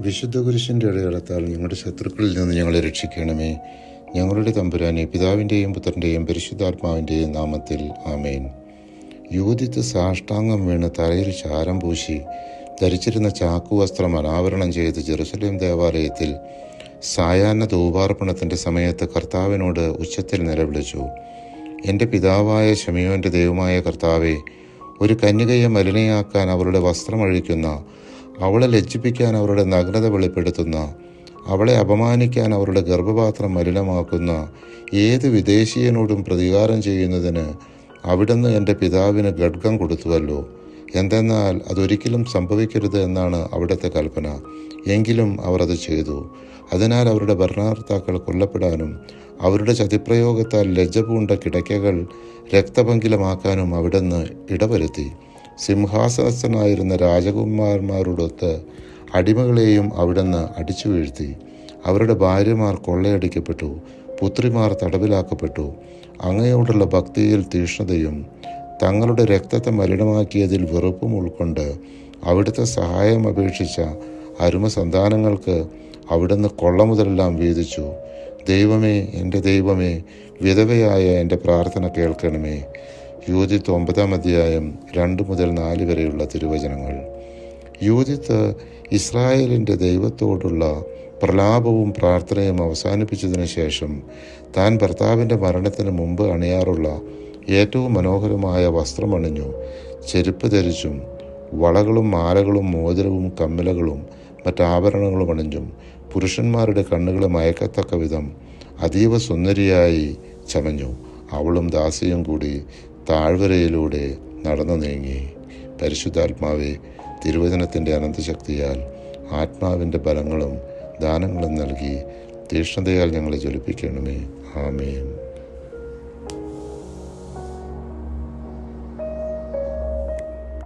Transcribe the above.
വിശുദ്ധ കുരിശിൻ്റെ അടയാളത്താൽ ഞങ്ങളുടെ ശത്രുക്കളിൽ നിന്ന് ഞങ്ങളെ രക്ഷിക്കണമേ. ഞങ്ങളുടെ തമ്പുരാനെ, പിതാവിൻ്റെയും പുത്രൻ്റെയും പരിശുദ്ധാത്മാവിൻ്റെയും നാമത്തിൽ ആമേൻ. യൂദിത്ത് സാഷ്ടാംഗം വീണ് തലയിൽ ചാരം പൂശി ധരിച്ചിരുന്ന ചാക്കുവസ്ത്രം അനാവരണം ചെയ്ത് ജെറുസലേം ദേവാലയത്തിൽ സായാഹ്ന ധൂപാർപ്പണത്തിൻ്റെ സമയത്ത് കർത്താവിനോട് ഉച്ചത്തിൽ നിലവിളിച്ചു. എൻ്റെ പിതാവായ ശിമെയോൻ്റെ ദൈവമായ കർത്താവെ, ഒരു കന്യകയെ മലിനയാക്കാൻ അവളുടെ വസ്ത്രമഴിക്കുന്ന, അവളെ ലജ്ജിപ്പിക്കാൻ അവരുടെ നഗ്നത വെളിപ്പെടുത്തുന്ന, അവളെ അപമാനിക്കാൻ അവരുടെ ഗർഭപാത്രം മലിനമാക്കുന്ന ഏത് വിദേശീയനോടും പ്രതികാരം ചെയ്യുന്നതിന് അവിടുന്ന് എൻ്റെ പിതാവിന് ഖഡ്ഗം കൊടുത്തുവല്ലോ. എന്തെന്നാൽ അതൊരിക്കലും സംഭവിക്കരുത് എന്നാണ് അവിടുത്തെ കൽപ്പന. എങ്കിലും അവർ അത് ചെയ്തു. അതിനാൽ അവരുടെ ഭരണകർത്താക്കൾ കൊല്ലപ്പെടാനും അവരുടെ ചതിപ്രയോഗത്താൽ ലജ്ജപൂണ്ട കിടക്കകൾ രക്തപങ്കിലമാക്കാനും അവിടുന്ന് ഇടവരുത്തി. സിംഹാസനസ്ഥനായിരുന്ന രാജകുമാരന്മാരോടൊത്ത് അടിമകളെയും അവിടുന്ന് അടിച്ചു വീഴ്ത്തി. അവരുടെ ഭാര്യമാർ കൊള്ളയടിക്കപ്പെട്ടു, പുത്രിമാർ തടവിലാക്കപ്പെട്ടു. അങ്ങയോടുള്ള ഭക്തിയിൽ തീഷ്ണതയും തങ്ങളുടെ രക്തത്തെ മലിനമാക്കിയതിൽ വെറുപ്പും ഉൾക്കൊണ്ട് അവിടുത്തെ സഹായം അപേക്ഷിച്ച അരുമ സന്താനങ്ങൾക്ക് അവിടുന്ന് കൊള്ള മുതലെല്ലാം വീതിച്ചു. ദൈവമേ, എൻ്റെ ദൈവമേ, വിധവയായ എൻ്റെ പ്രാർത്ഥന കേൾക്കണമേ. യൂദിത്ത് 9-ാം അധ്യായം 2 മുതൽ 4 വരെയുള്ള തിരുവചനങ്ങൾ. യൂദിത്ത് ഇസ്രായേലിൻ്റെ ദൈവത്തോടുള്ള പ്രലാപവും പ്രാർത്ഥനയും അവസാനിപ്പിച്ചതിന് ശേഷം താൻ ഭർത്താവിൻ്റെ മരണത്തിന് മുമ്പ് അണിയാറുള്ള ഏറ്റവും മനോഹരമായ വസ്ത്രമണിഞ്ഞു, ചെരുപ്പ് ധരിച്ചും വളകളും മാലകളും മോതിരവും കമ്മിലകളും മറ്റാഭരണങ്ങളും അണിഞ്ഞും പുരുഷന്മാരുടെ കണ്ണുകളെ മയക്കത്തക്ക വിധം അതീവ സുന്ദരിയായി ചമഞ്ഞു. അവളും ദാസിയും കൂടി താഴ്വരയിലൂടെ നടന്നു നീങ്ങി. പരിശുദ്ധാത്മാവെ, തിരുവചനത്തിൻ്റെ അനന്തശക്തിയാൽ ആത്മാവിൻ്റെ ബലങ്ങളും ദാനങ്ങളും നൽകി തീഷ്ണതയാൽ ഞങ്ങളെ ജ്വലിപ്പിക്കണമേ. ആമേൻ.